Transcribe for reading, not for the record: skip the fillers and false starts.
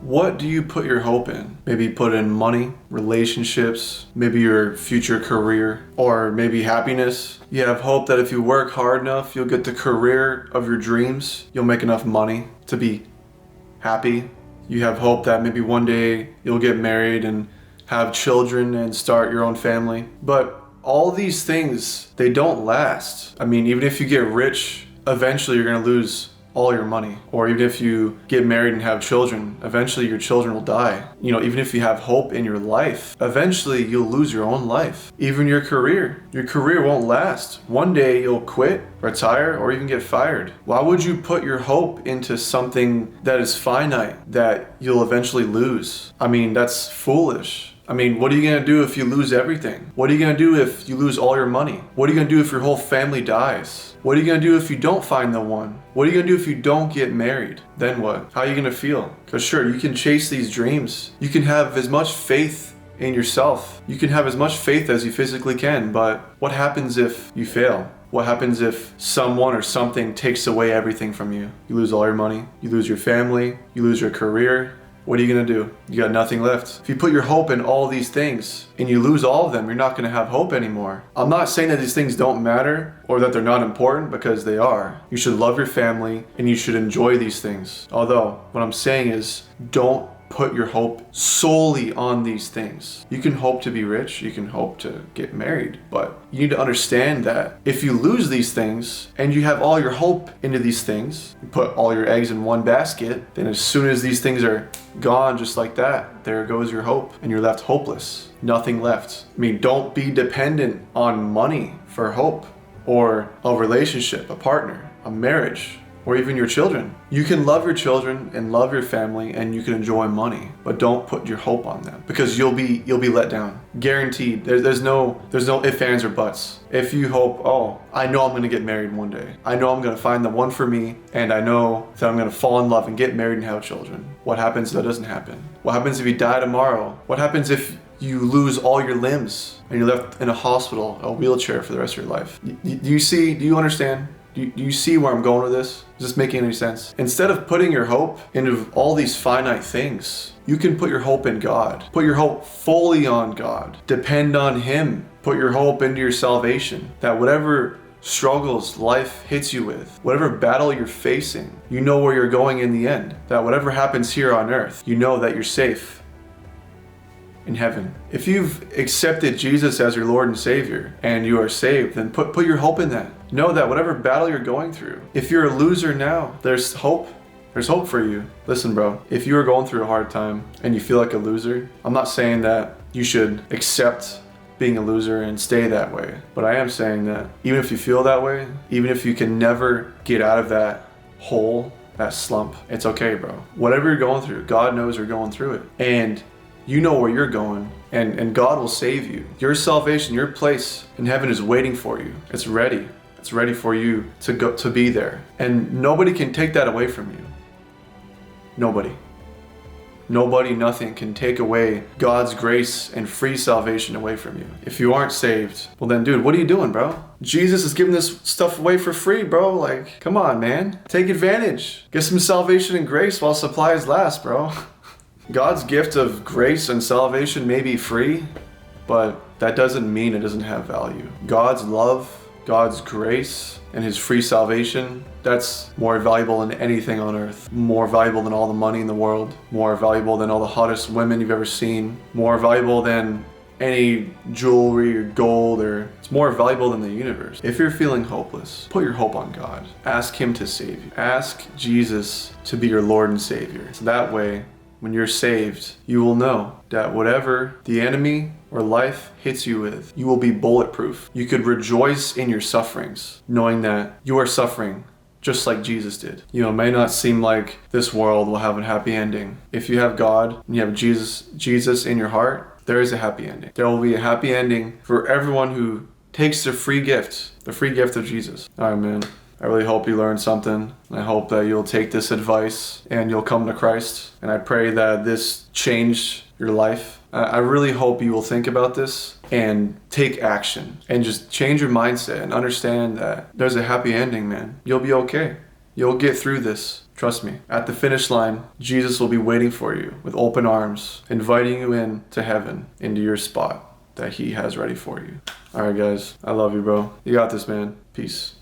What do you put your hope in? Maybe put in money, relationships, maybe your future career, or maybe happiness. You have hope that if you work hard enough, you'll get the career of your dreams. You'll make enough money to be happy. You have hope that maybe one day you'll get married and have children and start your own family. But all these things, they don't last. I mean, even if you get rich, eventually you're gonna lose all your money. Or even if you get married and have children, eventually your children will die. You know, even if you have hope in your life, eventually you'll lose your own life. Even your career won't last. One day you'll quit, retire, or even get fired. Why would you put your hope into something that is finite, that you'll eventually lose? I mean, that's foolish. I mean, what are you gonna do if you lose everything? What are you gonna do if you lose all your money? What are you gonna do if your whole family dies? What are you gonna do if you don't find the one? What are you gonna do if you don't get married? Then what? How are you gonna feel? Because sure, you can chase these dreams. You can have as much faith in yourself. You can have as much faith as you physically can, but what happens if you fail? What happens if someone or something takes away everything from you? You lose all your money, you lose your family, you lose your career. What are you gonna do? You got nothing left. If you put your hope in all these things and you lose all of them, you're not gonna have hope anymore. I'm not saying that these things don't matter or that they're not important, because they are. You should love your family and you should enjoy these things. Although, what I'm saying is, don't put your hope solely on these things. You can hope to be rich, you can hope to get married, but you need to understand that if you lose these things and you have all your hope into these things, you put all your eggs in one basket, then as soon as these things are gone just like that, there goes your hope and you're left hopeless. Nothing left. I mean, don't be dependent on money for hope, or a relationship, a partner, a marriage, or even your children. You can love your children and love your family and you can enjoy money, but don't put your hope on them, because you'll be let down. Guaranteed. There's no ifs, ands, or buts. If you hope, oh, I know I'm gonna get married one day. I know I'm gonna find the one for me, and I know that I'm gonna fall in love and get married and have children. What happens if that doesn't happen? What happens if you die tomorrow? What happens if you lose all your limbs and you're left in a hospital, a wheelchair for the rest of your life? Do you understand? Do you see where I'm going with this? Is this making any sense? Instead of putting your hope into all these finite things, you can put your hope in God. Put your hope fully on God. Depend on Him. Put your hope into your salvation. That whatever struggles life hits you with, whatever battle you're facing, you know where you're going in the end. That whatever happens here on earth, you know that you're safe in heaven. If you've accepted Jesus as your Lord and Savior and you are saved, then put your hope in that. Know that whatever battle you're going through, if you're a loser now, there's hope. There's hope for you. Listen, bro, if you are going through a hard time and you feel like a loser, I'm not saying that you should accept being a loser and stay that way. But I am saying that even if you feel that way, even if you can never get out of that hole, that slump, it's okay, bro. Whatever you're going through, God knows you're going through it. And you know where you're going, and God will save you. Your salvation, your place in heaven is waiting for you. It's ready. It's ready for you to be there. And nobody can take that away from you. Nobody, nothing can take away God's grace and free salvation away from you. If you aren't saved, well then, dude, what are you doing, bro? Jesus is giving this stuff away for free, bro. Like, come on, man. Take advantage. Get some salvation and grace while supplies last, bro. God's gift of grace and salvation may be free, but that doesn't mean it doesn't have value. God's love, God's grace, and His free salvation, that's more valuable than anything on earth. More valuable than all the money in the world. More valuable than all the hottest women you've ever seen. More valuable than any jewelry or gold, or it's more valuable than the universe. If you're feeling hopeless, put your hope on God. Ask Him to save you. Ask Jesus to be your Lord and Savior. So that way, when you're saved, you will know that whatever the enemy or life hits you with, you will be bulletproof. You could rejoice in your sufferings, knowing that you are suffering just like Jesus did. You know, it may not seem like this world will have a happy ending. If you have God and you have Jesus in your heart, there is a happy ending. There will be a happy ending for everyone who takes the free gift of Jesus. All right, man. I really hope you learned something. I hope that you'll take this advice and you'll come to Christ. And I pray that this changed your life. I really hope you will think about this and take action and just change your mindset and understand that there's a happy ending, man. You'll be okay. You'll get through this. Trust me. At the finish line, Jesus will be waiting for you with open arms, inviting you in to heaven, into your spot that he has ready for you. All right, guys. I love you, bro. You got this, man. Peace.